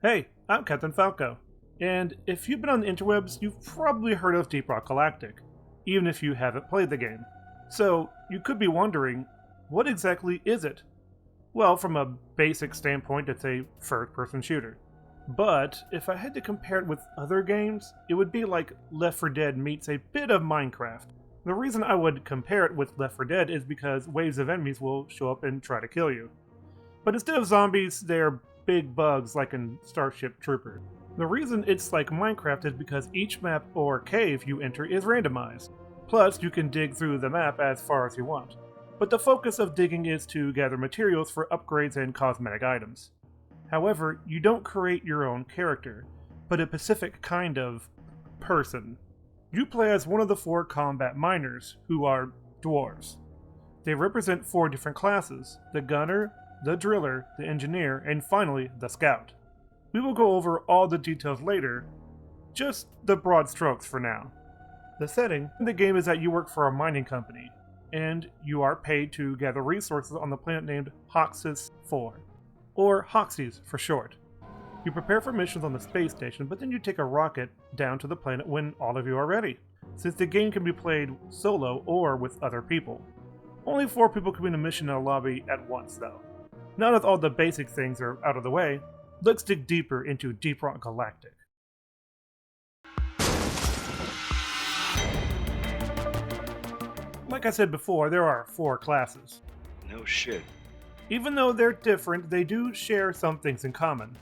Hey, I'm Captain Falco, and if you've been on the interwebs, you've probably heard of Deep Rock Galactic, even if you haven't played the game. So, you could be wondering, what exactly is it? Well, from a basic standpoint, it's a first-person shooter. But, if I had to compare it with other games, it would be like Left 4 Dead meets a bit of Minecraft. The reason I would compare it with Left 4 Dead is because waves of enemies will show up and try to kill you. But instead of zombies, they're big bugs like in Starship Trooper. The reason it's like Minecraft is because each map or cave you enter is randomized. Plus, you can dig through the map as far as you want. But the focus of digging is to gather materials for upgrades and cosmetic items. However, you don't create your own character, but a specific kind of person. You play as one of the 4 combat miners, who are dwarves. They represent 4 different classes: the gunner, the driller, the engineer, and finally, the scout. We will go over all the details later, just the broad strokes for now. The setting in the game is that you work for a mining company, and you are paid to gather resources on the planet named Hoxus 4, or Hoxies for short. You prepare for missions on the space station, but then you take a rocket down to the planet when all of you are ready, since the game can be played solo or with other people. Only 4 people can be in a mission in a lobby at once, though. Now that all the basic things are out of the way, let's dig deeper into Deep Rock Galactic. Like I said before, there are 4 classes. No shit. Even though they're different, they do share some things in common.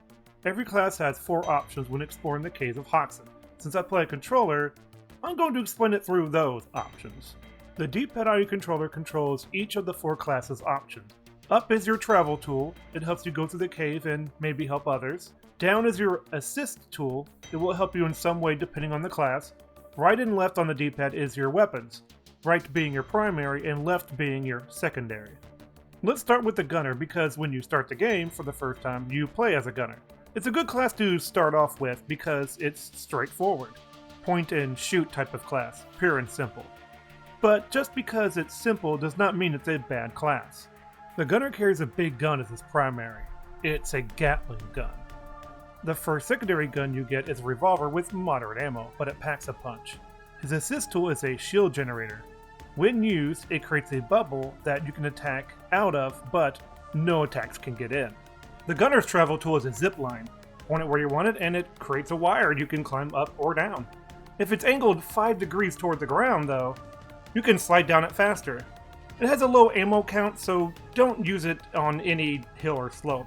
Every class has 4 options when exploring the caves of Hoxton. Since I play a controller, I'm going to explain it through those options. The D-pad audio controller controls each of the 4 classes' options. Up is your travel tool. It helps you go through the cave and maybe help others. Down is your assist tool. It will help you in some way depending on the class. Right and left on the D-pad is your weapons. Right being your primary and left being your secondary. Let's start with the gunner because when you start the game for the first time, you play as a gunner. It's a good class to start off with because it's straightforward. Point and shoot type of class, pure and simple. But just because it's simple does not mean it's a bad class. The gunner carries a big gun as his primary. It's a Gatling gun. The first secondary gun you get is a revolver with moderate ammo, but it packs a punch. His assist tool is a shield generator. When used, it creates a bubble that you can attack out of, but no attacks can get in. The gunner's travel tool is a zip line. Point it where you want it and it creates a wire you can climb up or down. If it's angled 5 degrees toward the ground though, you can slide down it faster. It has a low ammo count, so don't use it on any hill or slope.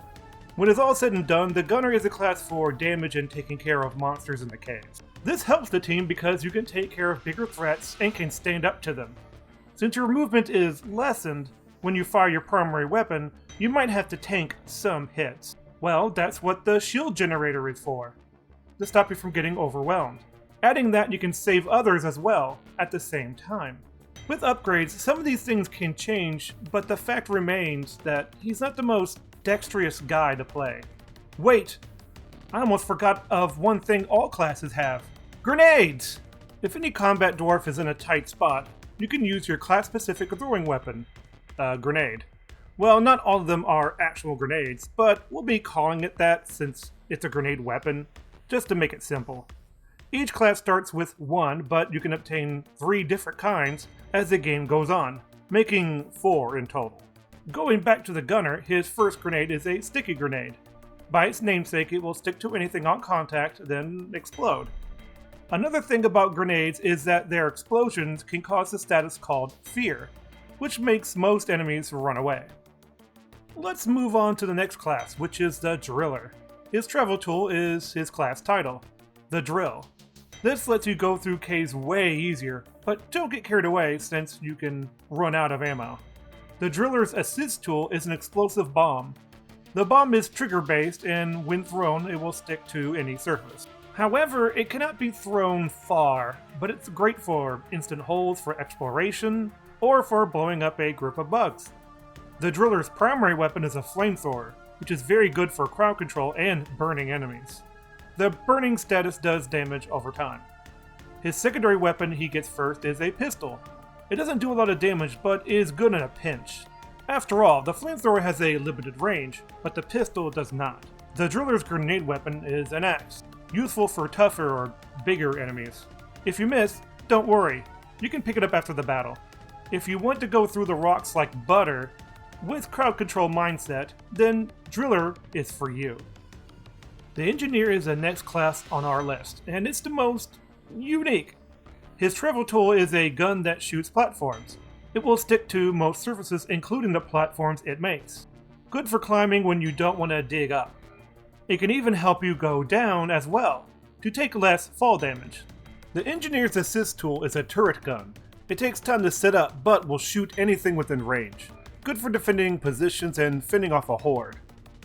When it's all said and done, the gunner is a class for damage and taking care of monsters in the caves. This helps the team because you can take care of bigger threats and can stand up to them. Since your movement is lessened when you fire your primary weapon, you might have to tank some hits. Well, that's what the shield generator is for, to stop you from getting overwhelmed. Adding that, you can save others as well at the same time. With upgrades, some of these things can change, but the fact remains that he's not the most dexterous guy to play. Wait! I almost forgot of one thing all classes have. Grenades! If any combat dwarf is in a tight spot, you can use your class-specific throwing weapon, a grenade. Well, not all of them are actual grenades, but we'll be calling it that since it's a grenade weapon, just to make it simple. Each class starts with 1, but you can obtain 3 different kinds as the game goes on, making 4 in total. Going back to the gunner, his first grenade is a sticky grenade. By its namesake, it will stick to anything on contact, then explode. Another thing about grenades is that their explosions can cause a status called fear, which makes most enemies run away. Let's move on to the next class, which is the driller. His travel tool is his class title, the drill. This lets you go through caves way easier, but don't get carried away since you can run out of ammo. The driller's assist tool is an explosive bomb. The bomb is trigger-based, and when thrown, it will stick to any surface. However, it cannot be thrown far, but it's great for instant holds for exploration, or for blowing up a group of bugs. The driller's primary weapon is a flamethrower, which is very good for crowd control and burning enemies. The burning status does damage over time. His secondary weapon he gets first is a pistol. It doesn't do a lot of damage, but is good in a pinch. After all, the flamethrower has a limited range, but the pistol does not. The driller's grenade weapon is an axe, useful for tougher or bigger enemies. If you miss, don't worry, you can pick it up after the battle. If you want to go through the rocks like butter, with crowd control mindset, then driller is for you. The engineer is the next class on our list, and it's the most unique. His travel tool is a gun that shoots platforms. It will stick to most surfaces, including the platforms it makes. Good for climbing when you don't want to dig up. It can even help you go down as well, to take less fall damage. The engineer's assist tool is a turret gun. It takes time to set up, but will shoot anything within range. Good for defending positions and fending off a horde.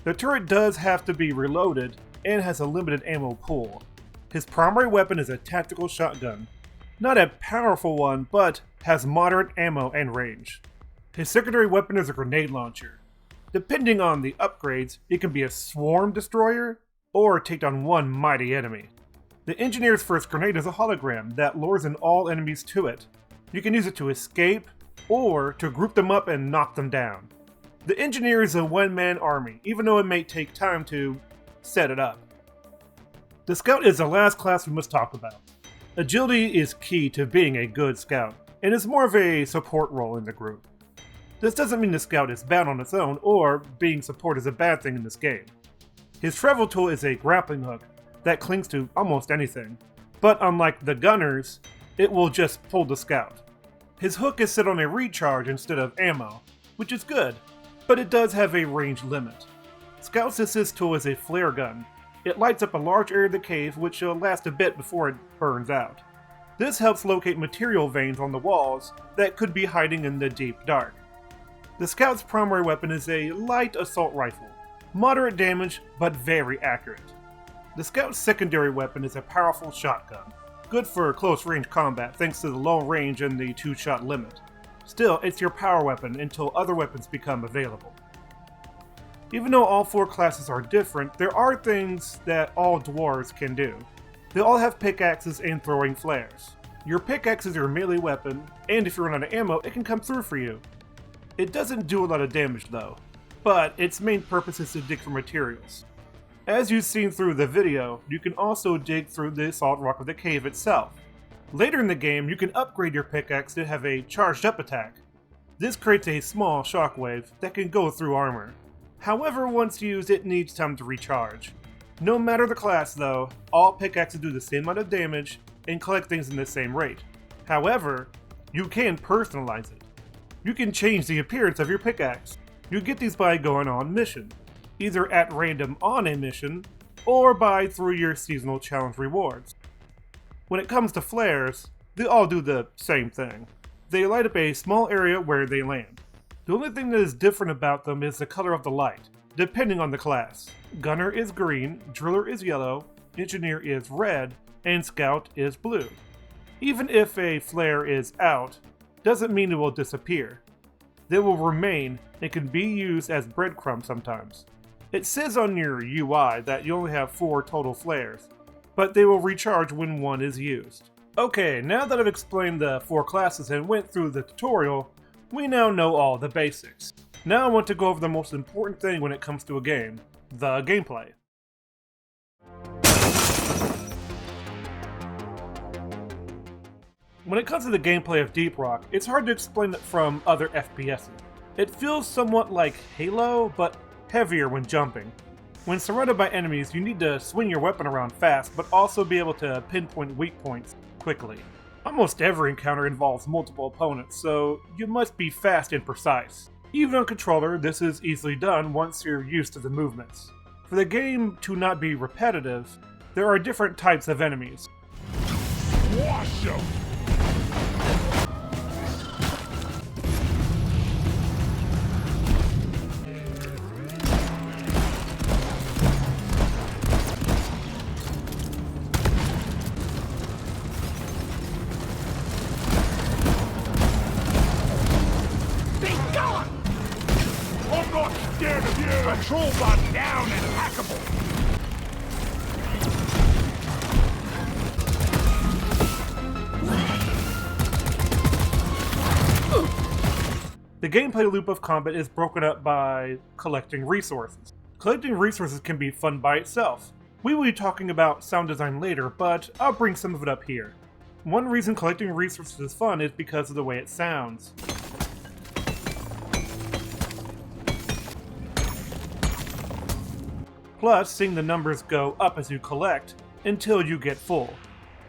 The turret does have to be reloaded, and has a limited ammo pool. His primary weapon is a tactical shotgun. Not a powerful one, but has moderate ammo and range. His secondary weapon is a grenade launcher. Depending on the upgrades, it can be a swarm destroyer, or take down one mighty enemy. The engineer's first grenade is a hologram that lures in all enemies to it. You can use it to escape, or to group them up and knock them down. The engineer is a one-man army, even though it may take time to set it up. The scout is the last class we must talk about. Agility is key to being a good scout, and is more of a support role in the group. This doesn't mean the scout is bad on its own, or being support is a bad thing in this game. His travel tool is a grappling hook that clings to almost anything, but unlike the gunners, it will just pull the scout. His hook is set on a recharge instead of ammo, which is good, but it does have a range limit. Scout's assist tool is a flare gun. It lights up a large area of the cave, which will last a bit before it burns out. This helps locate material veins on the walls that could be hiding in the deep dark. The scout's primary weapon is a light assault rifle. Moderate damage, but very accurate. The scout's secondary weapon is a powerful shotgun. Good for close-range combat thanks to the long range and the 2-shot limit. Still, it's your power weapon until other weapons become available. Even though all 4 classes are different, there are things that all dwarves can do. They all have pickaxes and throwing flares. Your pickaxe is your melee weapon, and if you run out of ammo, it can come through for you. It doesn't do a lot of damage though, but its main purpose is to dig for materials. As you've seen through the video, you can also dig through the assault rock of the cave itself. Later in the game, you can upgrade your pickaxe to have a charged up attack. This creates a small shockwave that can go through armor. However, once used, it needs time to recharge. No matter the class though, all pickaxes do the same amount of damage and collect things in the same rate. However, you can personalize it. You can change the appearance of your pickaxe. You get these by going on mission, either at random on a mission, or by through your seasonal challenge rewards. When it comes to flares, they all do the same thing. They light up a small area where they land. The only thing that is different about them is the color of the light, depending on the class. Gunner is green, driller is yellow, engineer is red, and scout is blue. Even if a flare is out, doesn't mean it will disappear. They will remain and can be used as breadcrumbs sometimes. It says on your UI that you only have 4 total flares, but they will recharge when one is used. Okay, now that I've explained the 4 classes and went through the tutorial, we now know all the basics. Now I want to go over the most important thing when it comes to a game, the gameplay. When it comes to the gameplay of Deep Rock, it's hard to explain it from other FPSs. It feels somewhat like Halo, but heavier when jumping. When surrounded by enemies, you need to swing your weapon around fast, but also be able to pinpoint weak points quickly. Almost every encounter involves multiple opponents, so you must be fast and precise. Even on controller, this is easily done once you're used to the movements. For the game to not be repetitive, there are different types of enemies. Wash 'em! Control bot down and hackable! The gameplay loop of combat is broken up by collecting resources. Collecting resources can be fun by itself. We will be talking about sound design later, but I'll bring some of it up here. One reason collecting resources is fun is because of the way it sounds. Plus, seeing the numbers go up as you collect until you get full.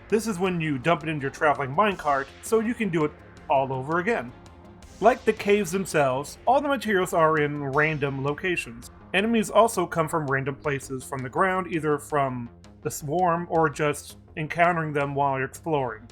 This is when you dump it into your traveling minecart, so you can do it all over again. Like the caves themselves, all the materials are in random locations. Enemies also come from random places from the ground, either from the swarm or just encountering them while you're exploring.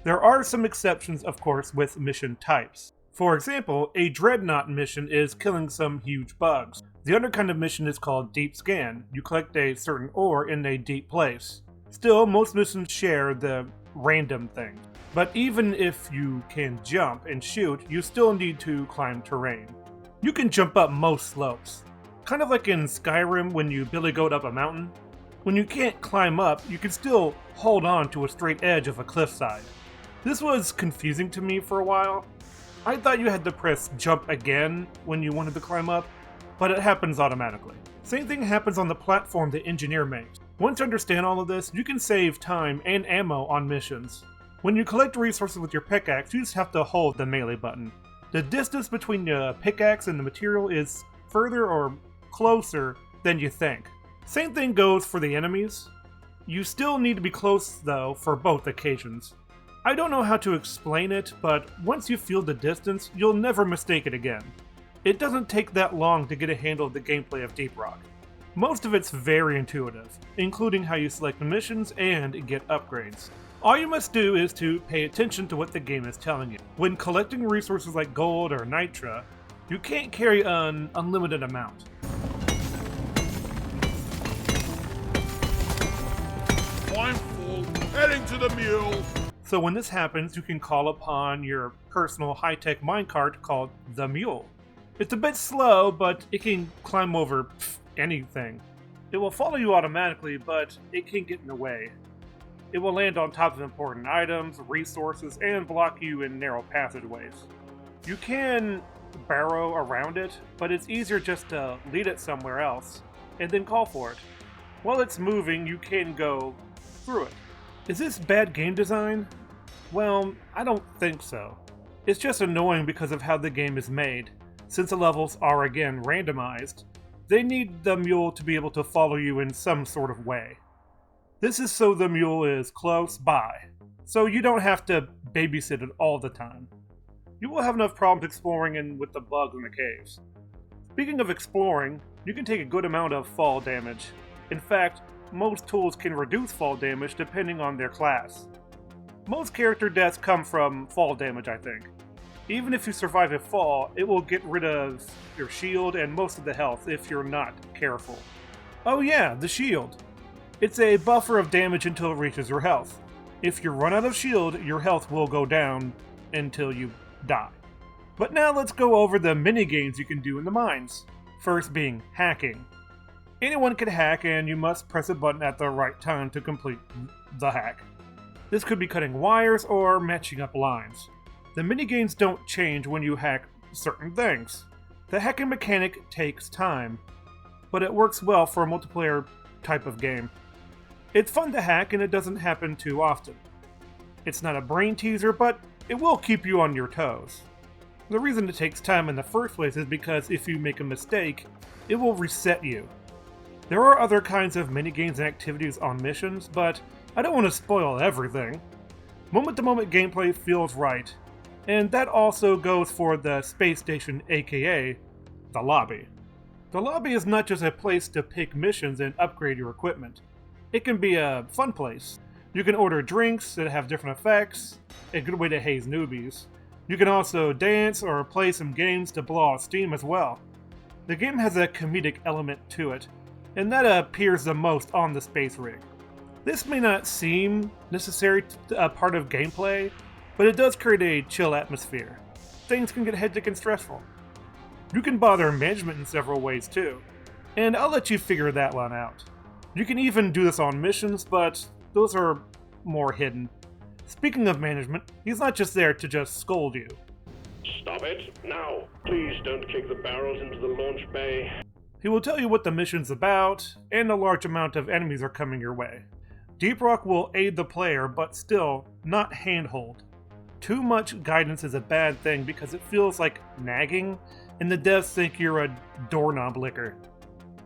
There are some exceptions, of course, with mission types. For example, a Dreadnought mission is killing some huge bugs. The other kind of mission is called Deep Scan. You collect a certain ore in a deep place. Still, most missions share the random thing. But even if you can jump and shoot, you still need to climb terrain. You can jump up most slopes. Kind of like in Skyrim when you billy goat up a mountain. When you can't climb up, you can still hold on to a straight edge of a cliffside. This was confusing to me for a while. I thought you had to press jump again when you wanted to climb up, but it happens automatically. Same thing happens on the platform the engineer makes. Once you understand all of this, you can save time and ammo on missions. When you collect resources with your pickaxe, you just have to hold the melee button. The distance between the pickaxe and the material is further or closer than you think. Same thing goes for the enemies. You still need to be close though for both occasions. I don't know how to explain it, but once you feel the distance, you'll never mistake it again. It doesn't take that long to get a handle of the gameplay of Deep Rock. Most of it's very intuitive, including how you select missions and get upgrades. All you must do is to pay attention to what the game is telling you. When collecting resources like gold or nitra, you can't carry an unlimited amount. I'm full. Heading to the mule. So when this happens, you can call upon your personal high-tech minecart called the Mule. It's a bit slow, but it can climb over anything. It will follow you automatically, but it can get in the way. It will land on top of important items, resources, and block you in narrow passageways. You can barrow around it, but it's easier just to lead it somewhere else, and then call for it. While it's moving, you can go through it. Is this bad game design? Well, I don't think so. It's just annoying because of how the game is made. Since the levels are again randomized, they need the mule to be able to follow you in some sort of way. This is so the mule is close by, so you don't have to babysit it all the time. You will have enough problems exploring and with the bugs in the caves. Speaking of exploring, you can take a good amount of fall damage. In fact, most tools can reduce fall damage depending on their class. Most character deaths come from fall damage, I think. Even if you survive a fall, it will get rid of your shield and most of the health if you're not careful. Oh yeah, the shield. It's a buffer of damage until it reaches your health. If you run out of shield, your health will go down until you die. But now let's go over the mini-games you can do in the mines. First being hacking. Anyone can hack, and you must press a button at the right time to complete the hack. This could be cutting wires or matching up lines. The minigames don't change when you hack certain things. The hacking mechanic takes time, but it works well for a multiplayer type of game. It's fun to hack and it doesn't happen too often. It's not a brain teaser, but it will keep you on your toes. The reason it takes time in the first place is because if you make a mistake, it will reset you. There are other kinds of minigames and activities on missions, but I don't want to spoil everything. Moment-to-moment gameplay feels right, and that also goes for the space station, aka the lobby. The lobby is not just a place to pick missions and upgrade your equipment. It can be a fun place. You can order drinks that have different effects, a good way to haze newbies. You can also dance or play some games to blow off steam as well. The game has a comedic element to it, and that appears the most on the space rig. This may not seem necessary a part of gameplay, but it does create a chill atmosphere. Things can get hectic and stressful. You can bother management in several ways too, and I'll let you figure that one out. You can even do this on missions, but those are more hidden. Speaking of management, he's not just there to just scold you. Stop it, now! Please don't kick the barrels into the launch bay. He will tell you what the mission's about, and a large amount of enemies are coming your way. Deep Rock will aid the player, but still, not handhold. Too much guidance is a bad thing because it feels like nagging, and the devs think you're a doorknob licker.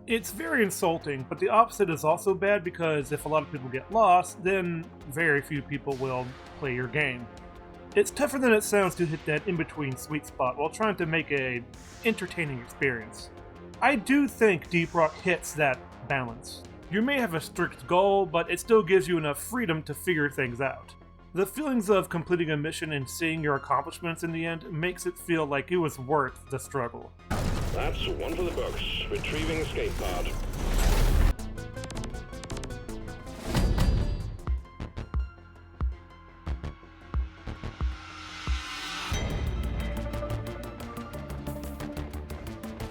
It's very insulting, but the opposite is also bad because if a lot of people get lost, then very few people will play your game. It's tougher than it sounds to hit that in-between sweet spot while trying to make an entertaining experience. I do think Deep Rock hits that balance. You may have a strict goal, but it still gives you enough freedom to figure things out. The feelings of completing a mission and seeing your accomplishments in the end makes it feel like it was worth the struggle. That's one for the books. Retrieving escape pod.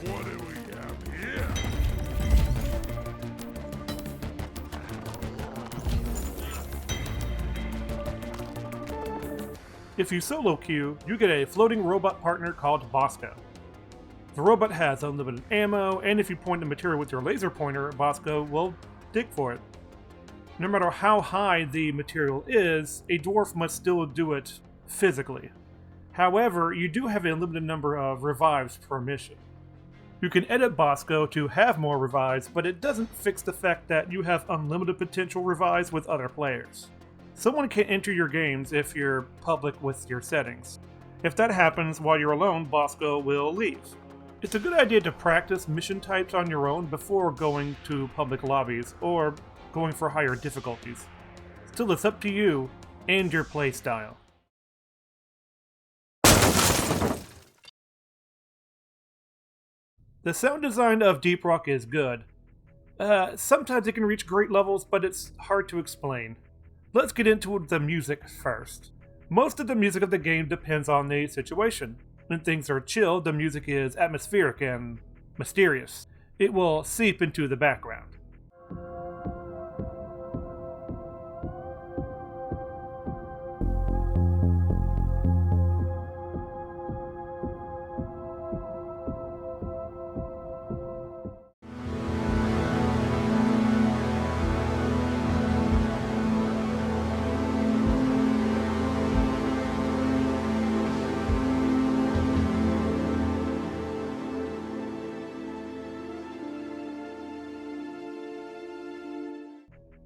What do we have here? If you solo queue, you get a floating robot partner called Bosco. The robot has unlimited ammo, and if you point the material with your laser pointer, Bosco will dig for it. No matter how high the material is, a dwarf must still do it physically. However, you do have a limited number of revives per mission. You can edit Bosco to have more revives, but it doesn't fix the fact that you have unlimited potential revives with other players. Someone can enter your games if you're public with your settings. If that happens while you're alone, Bosco will leave. It's a good idea to practice mission types on your own before going to public lobbies or going for higher difficulties. Still, it's up to you and your playstyle. The sound design of Deep Rock is good. Sometimes it can reach great levels, but it's hard to explain. Let's get into the music first. Most of the music of the game depends on the situation. When things are chill, the music is atmospheric and mysterious. It will seep into the background.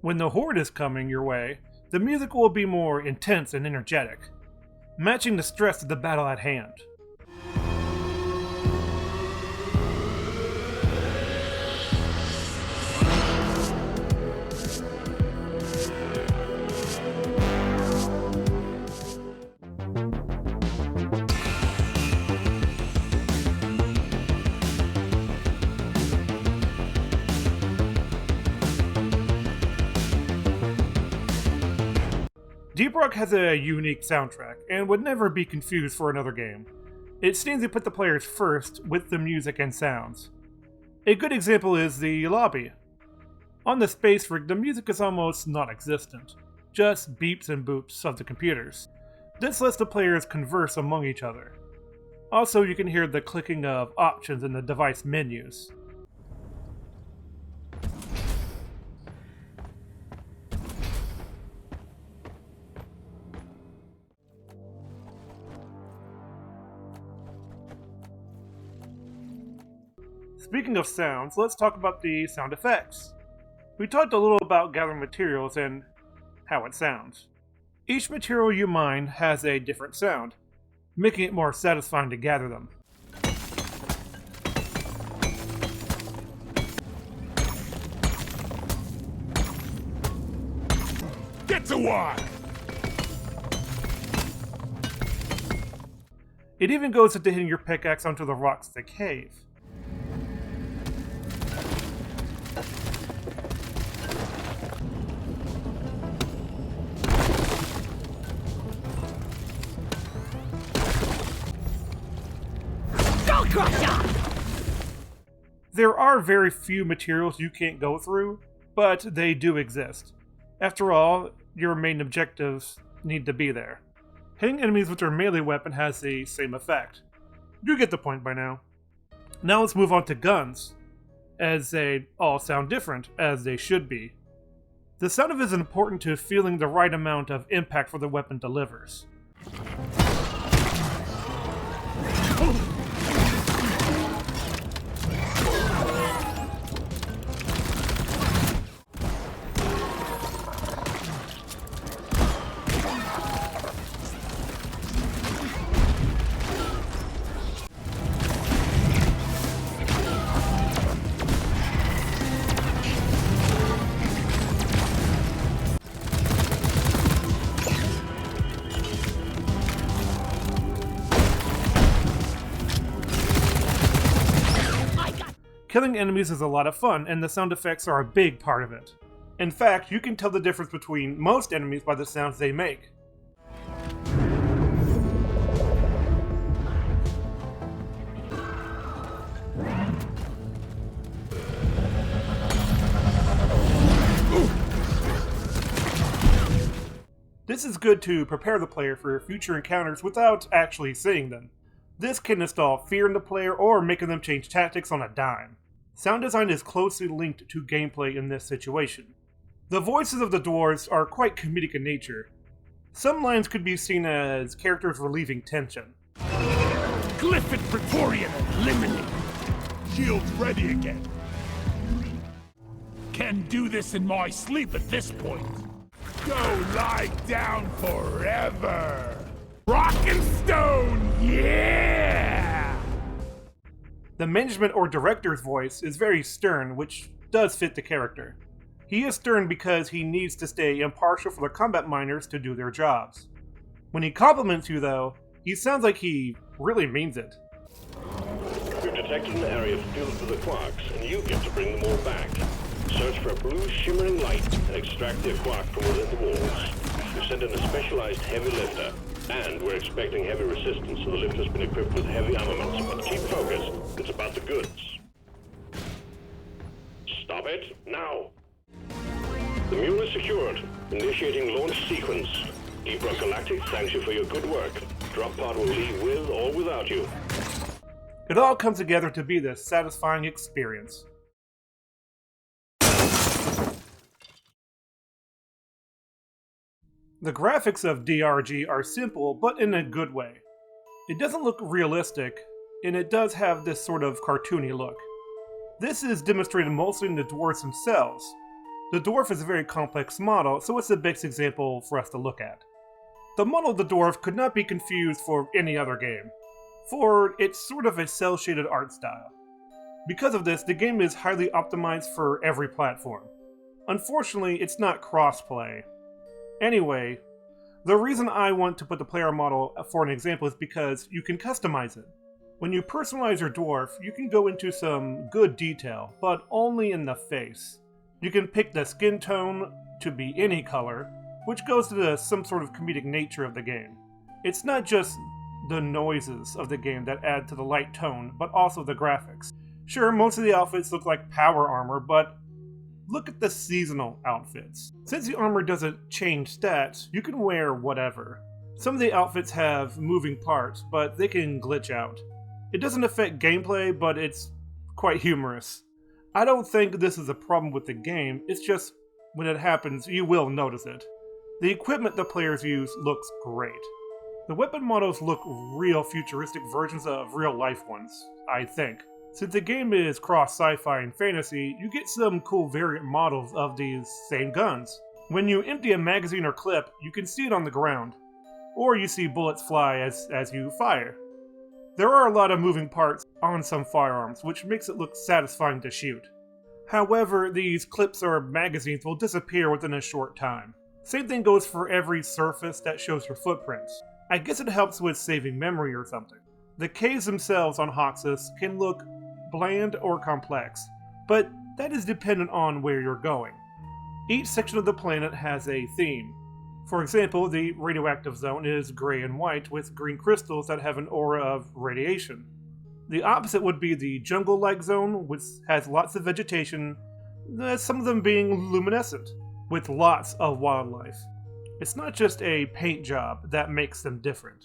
When the Horde is coming your way, the music will be more intense and energetic, matching the stress of the battle at hand. Deep Rock has a unique soundtrack, and would never be confused for another game. It seems to put the players first with the music and sounds. A good example is the lobby. On the space rig, the music is almost non-existent, just beeps and boops of the computers. This lets the players converse among each other. Also, you can hear the clicking of options in the device menus. Speaking of sounds, let's talk about the sound effects. We talked a little about gathering materials and how it sounds. Each material you mine has a different sound, making it more satisfying to gather them. Get to work! It even goes into hitting your pickaxe onto the rocks of the cave. There are very few materials you can't go through, but they do exist. After all, your main objectives need to be there. Hitting enemies with your melee weapon has the same effect. You get the point by now. Now let's move on to guns. as they all sound different, as they should be. The sound of it is important to feeling the right amount of impact for the weapon delivers. Killing enemies is a lot of fun, and the sound effects are a big part of it. In fact, you can tell the difference between most enemies by the sounds they make. This is good to prepare the player for future encounters without actually seeing them. This can install fear in the player or making them change tactics on a dime. Sound design is closely linked to gameplay in this situation. The voices of the dwarves are quite comedic in nature. Some lines could be seen as characters relieving tension. Glyphid Praetorian eliminated. Shields ready again. Can do this in my sleep at this point. Go lie down forever. Rock and stone, yeah! The management or director's voice is very stern, which does fit the character. He is stern because he needs to stay impartial for the combat miners to do their jobs. When he compliments you, though, he sounds like he really means it. We've detected an area filled with the quarks, and you get to bring them all back. Search for a blue shimmering light and extract the quark from within the walls. We've sent in a specialized heavy lifter, and we're expecting heavy resistance, so the lifter's been equipped with heavy armaments. But keep focused, it's about the goods. Stop it, now! The mule is secured. Initiating launch sequence. Deeper Galactic thanks you for your good work. Drop pod will leave with or without you. It all comes together to be this satisfying experience. The graphics of DRG are simple, but in a good way. It doesn't look realistic, and it does have this sort of cartoony look. This is demonstrated mostly in the dwarves themselves. The dwarf is a very complex model, so it's the best example for us to look at. The model of the dwarf could not be confused for any other game, for it's sort of a cel-shaded art style. Because of this, the game is highly optimized for every platform. Unfortunately, it's not cross-play. Anyway, the reason I want to put the player model for an example is because you can customize it. When you personalize your dwarf, you can go into some good detail, but only in the face. You can pick the skin tone to be any color, which goes to some sort of comedic nature of the game. It's not just the noises of the game that add to the light tone, but also the graphics. Sure, most of the outfits look like power armor, but look at the seasonal outfits. Since the armor doesn't change stats, you can wear whatever. Some of the outfits have moving parts, but they can glitch out. It doesn't affect gameplay, but it's quite humorous. I don't think this is a problem with the game, it's just when it happens, you will notice it. The equipment the players use looks great. The weapon models look real futuristic versions of real life ones, I think. Since the game is cross sci-fi and fantasy, you get some cool variant models of these same guns. When you empty a magazine or clip, you can see it on the ground, or you see bullets fly as you fire. There are a lot of moving parts on some firearms, which makes it look satisfying to shoot. However, these clips or magazines will disappear within a short time. Same thing goes for every surface that shows your footprints. I guess it helps with saving memory or something. The caves themselves on Hoxus can look bland or complex, but that is dependent on where you're going. Each section of the planet has a theme. For example, the radioactive zone is gray and white with green crystals that have an aura of radiation. The opposite would be the jungle-like zone, which has lots of vegetation, some of them being luminescent, with lots of wildlife. It's not just a paint job that makes them different.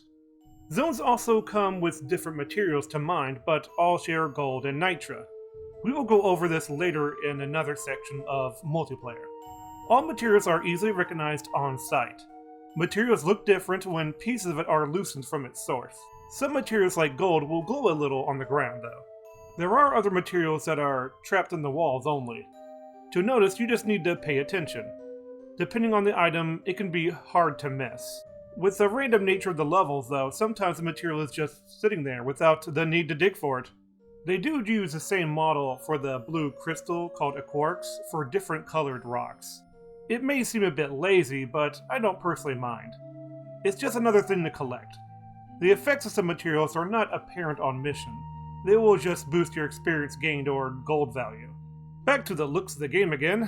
Zones also come with different materials to mine, but all share gold and nitra. We will go over this later in another section of multiplayer. All materials are easily recognized on sight. Materials look different when pieces of it are loosened from its source. Some materials like gold will glow a little on the ground though. There are other materials that are trapped in the walls only. To notice, you just need to pay attention. Depending on the item, it can be hard to miss. With the random nature of the levels though, sometimes the material is just sitting there without the need to dig for it. They do use the same model for the blue crystal called a quartz for different colored rocks. It may seem a bit lazy, but I don't personally mind. It's just another thing to collect. The effects of some materials are not apparent on mission. They will just boost your experience gained or gold value. Back to the looks of the game again.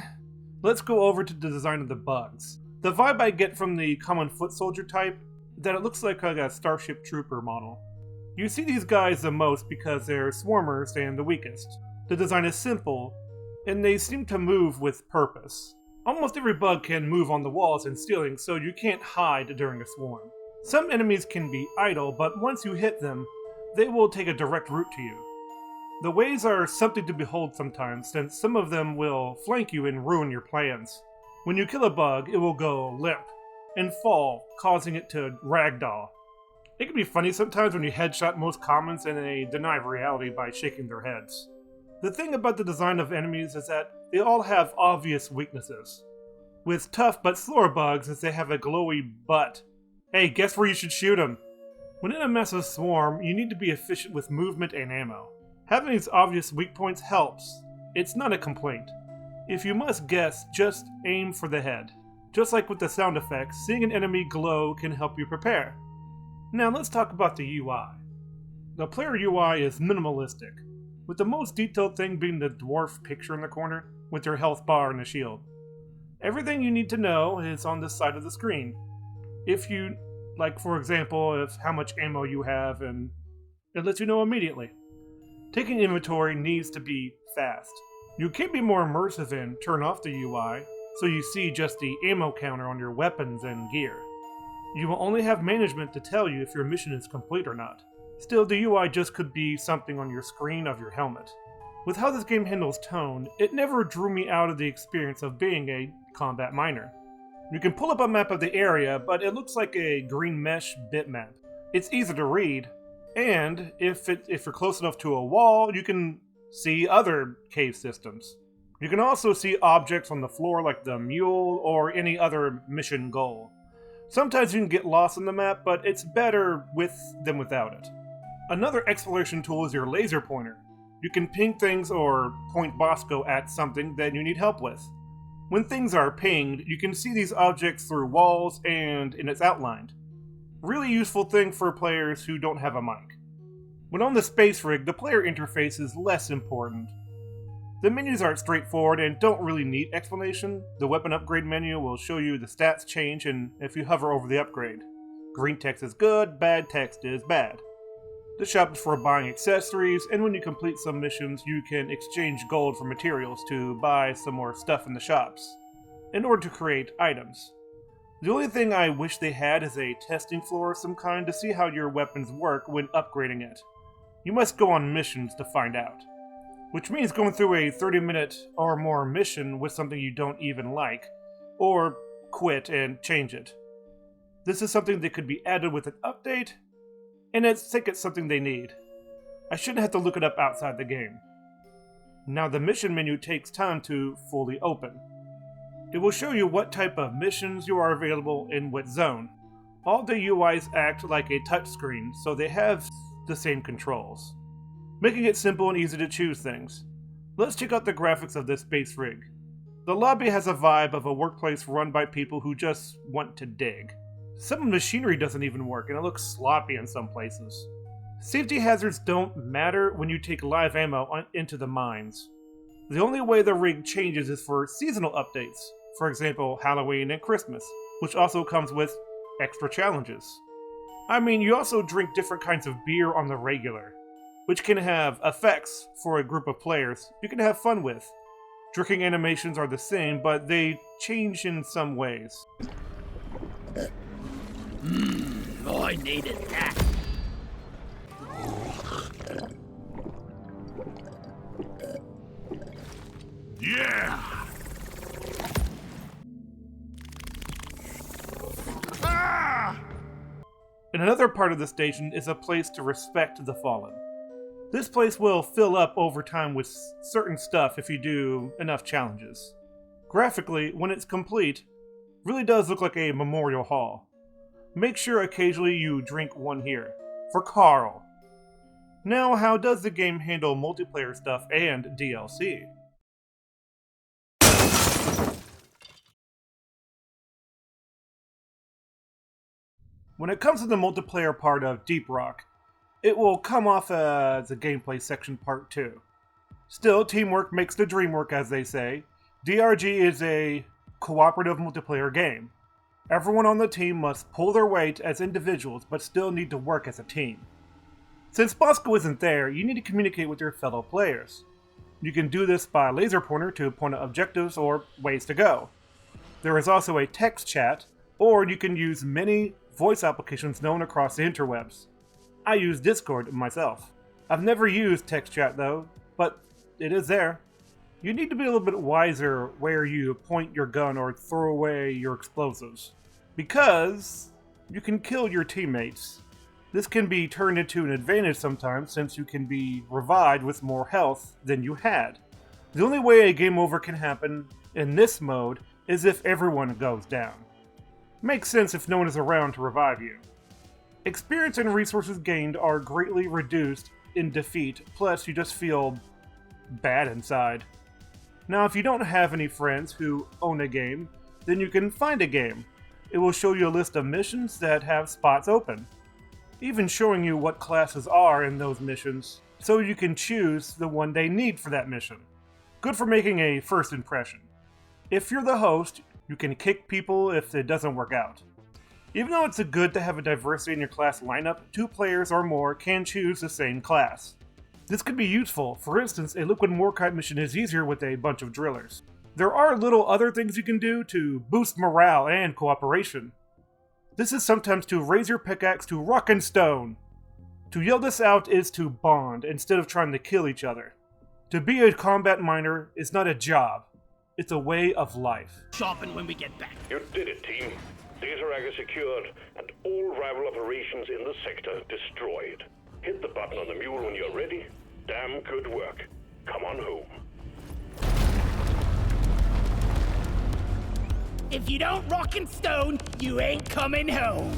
Let's go over to the design of the bugs. The vibe I get from the common foot soldier type is that it looks like a Starship Trooper model. You see these guys the most because they're swarmers and the weakest. The design is simple, and they seem to move with purpose. Almost every bug can move on the walls and ceiling, so you can't hide during a swarm. Some enemies can be idle, but once you hit them, they will take a direct route to you. The waves are something to behold sometimes, since some of them will flank you and ruin your plans. When you kill a bug, it will go limp and fall, causing it to ragdoll. It can be funny sometimes when you headshot most commons and they deny reality by shaking their heads. The thing about the design of enemies is that they all have obvious weaknesses. With tough but slower bugs is they have a glowy butt. Hey, guess where you should shoot them? When in a massive swarm, you need to be efficient with movement and ammo. Having these obvious weak points helps. It's not a complaint. If you must guess, just aim for the head. Just like with the sound effects, seeing an enemy glow can help you prepare. Now let's talk about the UI. The player UI is minimalistic, with the most detailed thing being the dwarf picture in the corner, with your health bar and a shield. Everything you need to know is on this side of the screen. If you, like for example, if how much ammo you have, and it lets you know immediately. Taking inventory needs to be fast. You can be more immersive and turn off the UI, so you see just the ammo counter on your weapons and gear. You will only have management to tell you if your mission is complete or not. Still, the UI just could be something on your screen of your helmet. With how this game handles tone, it never drew me out of the experience of being a combat miner. You can pull up a map of the area, but it looks like a green mesh bitmap. It's easy to read, and if you're close enough to a wall, you can see other cave systems. You can also see objects on the floor like the mule or any other mission goal. Sometimes you can get lost on the map, but it's better with than without it. Another exploration tool is your laser pointer. You can ping things or point Bosco at something that you need help with. When things are pinged, you can see these objects through walls and it's outlined. Really useful thing for players who don't have a mic. When on the space rig, the player interface is less important. The menus aren't straightforward and don't really need explanation. The weapon upgrade menu will show you the stats change and if you hover over the upgrade. Green text is good, bad text is bad. The shop is for buying accessories, and when you complete some missions, you can exchange gold for materials to buy some more stuff in the shops, in order to create items. The only thing I wish they had is a testing floor of some kind to see how your weapons work when upgrading it. You must go on missions to find out. Which means going through a 30-minute or more mission with something you don't even like, or quit and change it. This is something that could be added with an update, and I think it's something they need. I shouldn't have to look it up outside the game. Now the mission menu takes time to fully open. It will show you what type of missions you are available in what zone. All the UIs act like a touchscreen, so they have the same controls, making it simple and easy to choose things. Let's check out the graphics of this space rig. The lobby has a vibe of a workplace run by people who just want to dig. Some of the machinery doesn't even work, and it looks sloppy in some places. Safety hazards don't matter when you take live ammo into the mines. The only way the rig changes is for seasonal updates, for example Halloween and Christmas, which also comes with extra challenges. I mean, you also drink different kinds of beer on the regular, which can have effects for a group of players you can have fun with. Drinking animations are the same, but they change in some ways. I needed that. Yeah! Ah! And another part of the station is a place to respect the fallen. This place will fill up over time with certain stuff if you do enough challenges. Graphically, when it's complete, really does look like a memorial hall. Make sure occasionally you drink one here. For Carl. Now, how does the game handle multiplayer stuff and DLC? When it comes to the multiplayer part of Deep Rock, it will come off as a gameplay section part 2. Still, teamwork makes the dream work, as they say. DRG is a cooperative multiplayer game. Everyone on the team must pull their weight as individuals, but still need to work as a team. Since Bosco isn't there, you need to communicate with your fellow players. You can do this by laser pointer to point at objectives or ways to go. There is also a text chat, or you can use many voice applications known across the interwebs. I use Discord myself. I've never used text chat though, but it is there. You need to be a little bit wiser where you point your gun or throw away your explosives, because you can kill your teammates. This can be turned into an advantage sometimes since you can be revived with more health than you had. The only way a game over can happen in this mode is if everyone goes down. Makes sense if no one is around to revive you. Experience and resources gained are greatly reduced in defeat, plus you just feel bad inside. Now, if you don't have any friends who own a game, then you can find a game. It will show you a list of missions that have spots open, even showing you what classes are in those missions, so you can choose the one they need for that mission. Good for making a first impression. If you're the host, you can kick people if it doesn't work out. Even though it's good to have a diversity in your class lineup, 2 players or more can choose the same class. This could be useful. For instance, a Liquid Morkite mission is easier with a bunch of drillers. There are little other things you can do to boost morale and cooperation. This is sometimes to raise your pickaxe to rock and stone. To yell this out is to bond instead of trying to kill each other. To be a combat miner is not a job. It's a way of life. Shopping when we get back. You did it, team. Data rag is secured, and all rival operations in the sector destroyed. Hit the button on the mule when you're ready. Damn good work. Come on home. If you don't rock and stone, you ain't coming home.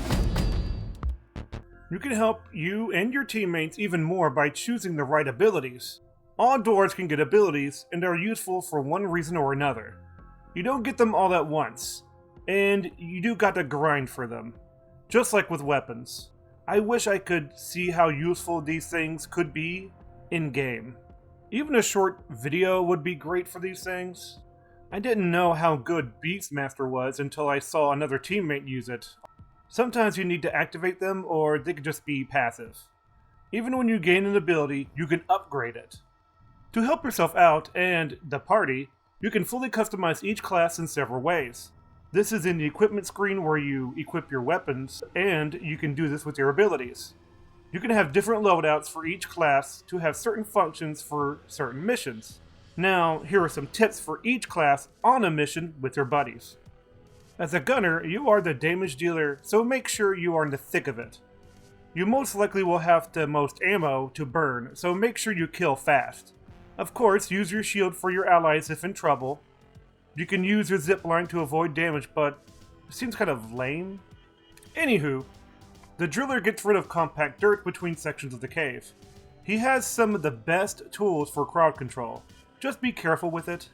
You can help you and your teammates even more by choosing the right abilities. All dwarves can get abilities, and are useful for one reason or another. You don't get them all at once, and you do got to grind for them. Just like with weapons. I wish I could see how useful these things could be in-game. Even a short video would be great for these things. I didn't know how good Beastmaster was until I saw another teammate use it. Sometimes you need to activate them, or they could just be passive. Even when you gain an ability, you can upgrade it. To help yourself out, and the party, you can fully customize each class in several ways. This is in the equipment screen where you equip your weapons, and you can do this with your abilities. You can have different loadouts for each class to have certain functions for certain missions. Now, here are some tips for each class on a mission with your buddies. As a gunner, you are the damage dealer, so make sure you are in the thick of it. You most likely will have the most ammo to burn, so make sure you kill fast. Of course, use your shield for your allies if in trouble. You can use your zipline to avoid damage, but it seems kind of lame. Anywho, the driller gets rid of compact dirt between sections of the cave. He has some of the best tools for crowd control. Just be careful with it.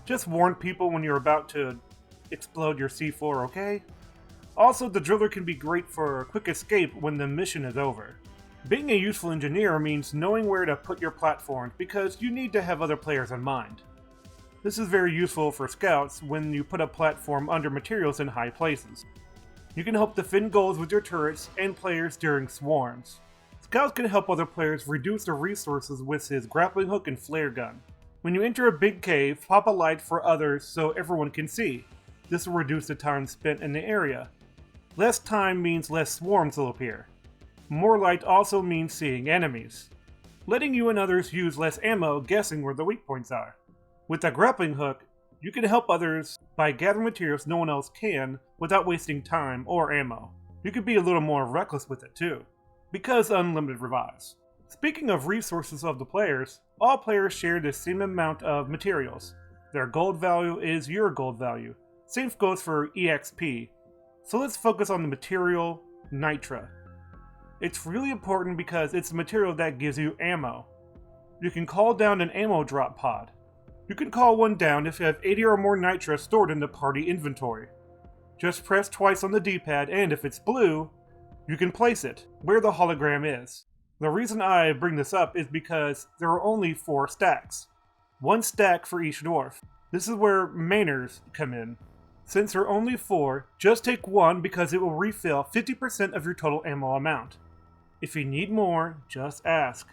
Just warn people when you're about to explode your C4, okay? Also, the driller can be great for a quick escape when the mission is over. Being a useful engineer means knowing where to put your platforms because you need to have other players in mind. This is very useful for scouts when you put a platform under materials in high places. You can help defend goals with your turrets and players during swarms. Scouts can help other players reduce their resources with his grappling hook and flare gun. When you enter a big cave, pop a light for others so everyone can see. This will reduce the time spent in the area. Less time means less swarms will appear. More light also means seeing enemies, letting you and others use less ammo guessing where the weak points are. With the grappling hook, you can help others by gathering materials no one else can without wasting time or ammo. You can be a little more reckless with it too, because unlimited revives. Speaking of resources of the players, all players share the same amount of materials. Their gold value is your gold value. Same goes for EXP. So let's focus on the material Nitra. It's really important because it's the material that gives you ammo. You can call down an ammo drop pod. You can call one down if you have 80 or more Nitra stored in the party inventory. Just press twice on the D-pad, and if it's blue, you can place it where the hologram is. The reason I bring this up is because there are only 4 stacks. 1 stack for each dwarf. This is where Mainers come in. Since there are only 4, just take 1 because it will refill 50% of your total ammo amount. If you need more, just ask.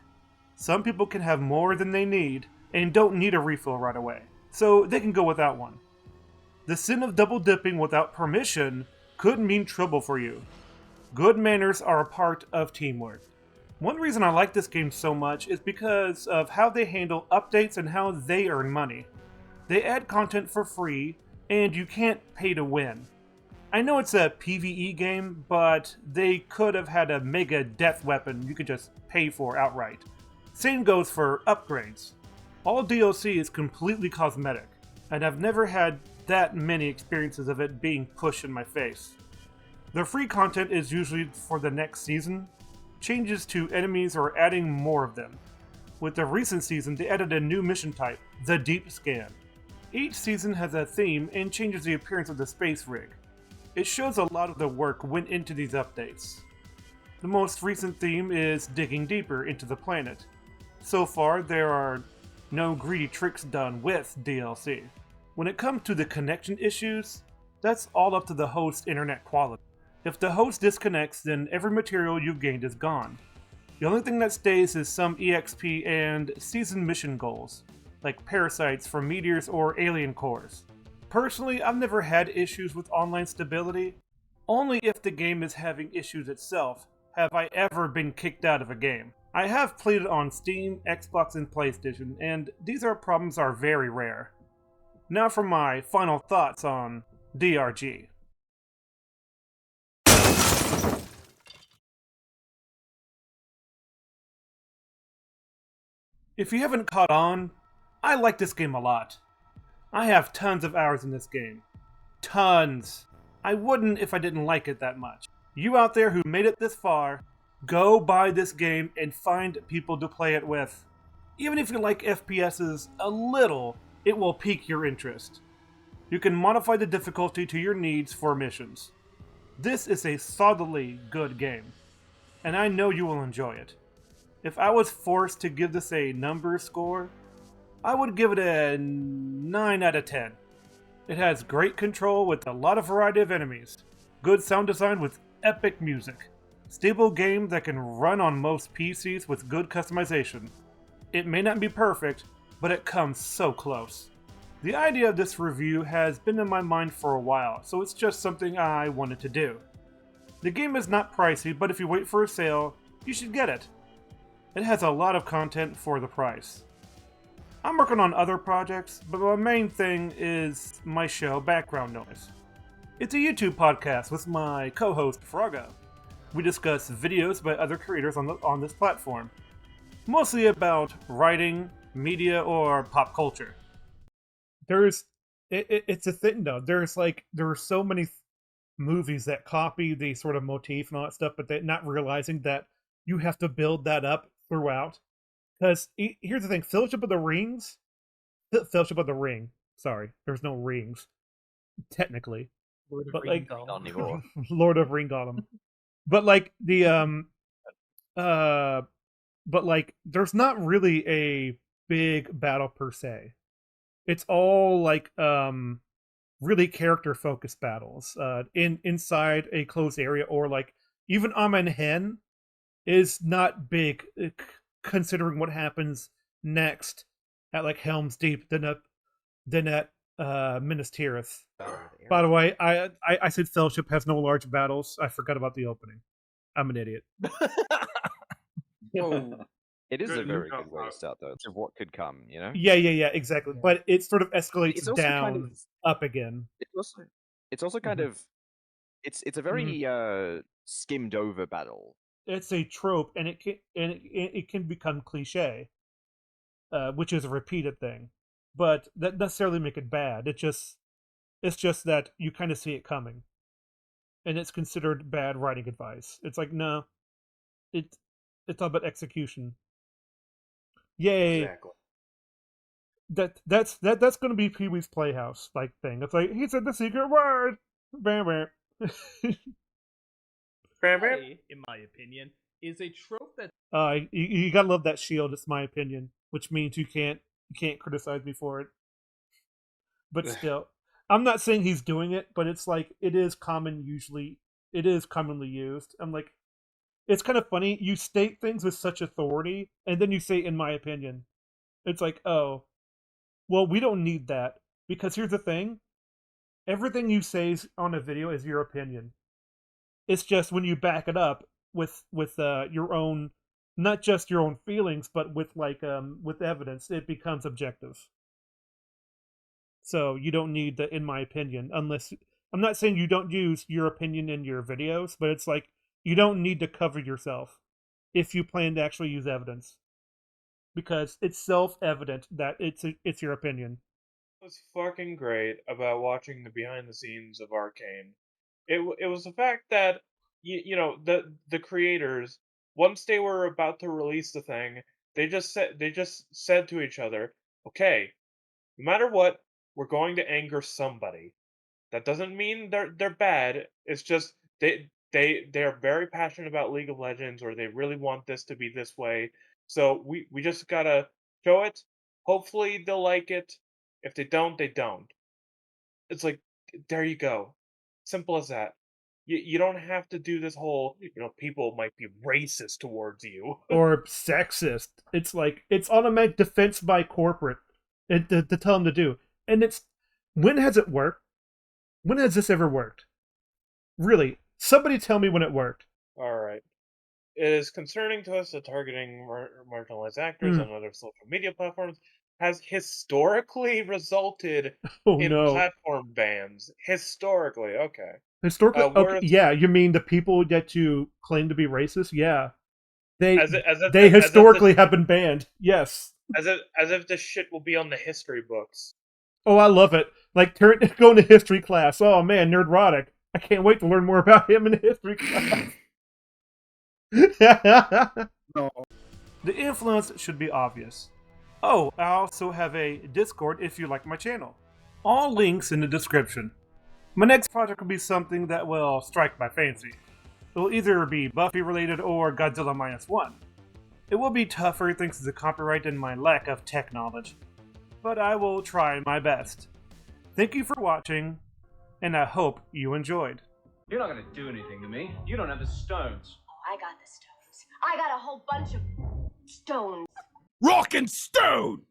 Some people can have more than they need and don't need a refill right away, so they can go without one. The sin of double dipping without permission could mean trouble for you. Good manners are a part of teamwork. One reason I like this game so much is because of how they handle updates and how they earn money. They add content for free, and you can't pay to win. I know it's a PvE game, but they could have had a mega death weapon you could just pay for outright. Same goes for upgrades. All DLC is completely cosmetic, and I've never had that many experiences of it being pushed in my face. The free content is usually for the next season, changes to enemies or adding more of them. With the recent season, they added a new mission type, the Deep Scan. Each season has a theme and changes the appearance of the space rig. It shows a lot of the work went into these updates. The most recent theme is digging deeper into the planet. So far, there are no greedy tricks done with DLC. When it comes to the connection issues, that's all up to the host's internet quality. If the host disconnects, then every material you've gained is gone. The only thing that stays is some EXP and season mission goals, like parasites from meteors or alien cores. Personally, I've never had issues with online stability. Only if the game is having issues itself have I ever been kicked out of a game. I have played it on Steam, Xbox, and PlayStation, and these problems are very rare. Now for my final thoughts on DRG. If you haven't caught on, I like this game a lot. I have tons of hours in this game. Tons. I wouldn't if I didn't like it that much. You out there who made it this far, go buy this game and find people to play it with. Even if you like FPSs a little, it will pique your interest. You can modify the difficulty to your needs for missions. This is a solidly good game, and I know you will enjoy it. If I was forced to give this a number score, I would give it a 9 out of 10. It has great control with a lot of variety of enemies, good sound design with epic music, stable game that can run on most PCs with good customization. It may not be perfect, but it comes so close. The idea of this review has been in my mind for a while, so it's just something I wanted to do. The game is not pricey, but if you wait for a sale, you should get it. It has a lot of content for the price. I'm working on other projects, but my main thing is my show, Background Noise. It's a YouTube podcast with my co-host, Froggo. We discuss videos by other creators on this platform, mostly about writing, media, or pop culture. It's a thing though. There are so many movies that copy the sort of motif and all that stuff, but they're not realizing that you have to build that up throughout. Because here's the thing: Fellowship of the Ring. Sorry, there's no rings technically, Lord of but Ring like Golem. Lord of Ring Golem. But like but like there's not really a big battle per se. It's all like really character focused battles inside a closed area, or like even Amen Hen is not big considering what happens next at like Helm's Deep than at Minas Tirith. By the way, I said Fellowship has no large battles. I forgot about the opening. I'm an idiot. It It is a Good very enough good way to start, though. Of what could come, you know? Yeah, exactly. Yeah. But it sort of escalates It's also down, kind of up again. it's also kind Mhm. of it's a very skimmed over battle. It's a trope, and it can become cliche, which is a repeated thing. But that necessarily make it bad. It's just that you kind of see it coming, and it's considered bad writing advice. It's like no, it it's all about execution. Yay! Exactly. That's going to be Pee Wee's Playhouse like thing. It's like he said the secret word. Bam, bam. Play, in my opinion, is a trope that You gotta love that shield. It's my opinion, which means you can't criticize me for it. But still, I'm not saying he's doing it, but it's like it is common. Usually, it is commonly used. I'm like, it's kind of funny. You state things with such authority, and then you say, "In my opinion." It's like, oh, well, we don't need that because here's the thing: everything you say on a video is your opinion. It's just when you back it up with your own, not just your own feelings, but with evidence, it becomes objective. So you don't need the, in my opinion, unless I'm not saying you don't use your opinion in your videos, but it's like you don't need to cover yourself if you plan to actually use evidence because it's self-evident that it's your opinion. Was fucking great about watching the behind the scenes of Arcane. It was the fact that the creators, once they were about to release the thing, they just said to each other, okay, no matter what, we're going to anger somebody. That doesn't mean they're bad. It's just they're very passionate about League of Legends, or they really want this to be this way. So we just gotta show it. Hopefully they'll like it. If they don't, they don't. It's like there you go. Simple as that. You don't have to do this whole people might be racist towards you. Or sexist. It's like it's automatic defense by corporate to tell them to do. And it's when has it worked? When has this ever worked? Really, somebody tell me when it worked. All right. It is concerning to us that targeting marginalized actors on other social media platforms has historically resulted Oh in no. platform bans. Historically, okay. Historically, okay, whereas- yeah, you mean the people that you claim to be racist? Yeah, they As if they as if historically this, have been banned. Yes. as if this shit will be on the history books. Oh, I love it. Like going to history class. Oh man, nerdrotic. I can't wait to learn more about him in history class. No. The influence should be obvious. Oh, I also have a Discord if you like my channel. All links in the description. My next project will be something that will strike my fancy. It will either be Buffy related or Godzilla -1. It will be tougher thanks to the copyright and my lack of tech knowledge, but I will try my best. Thank you for watching, and I hope you enjoyed. You're not gonna do anything to me. You don't have the stones. Oh, I got the stones. I got a whole bunch of stones. Rock and stone!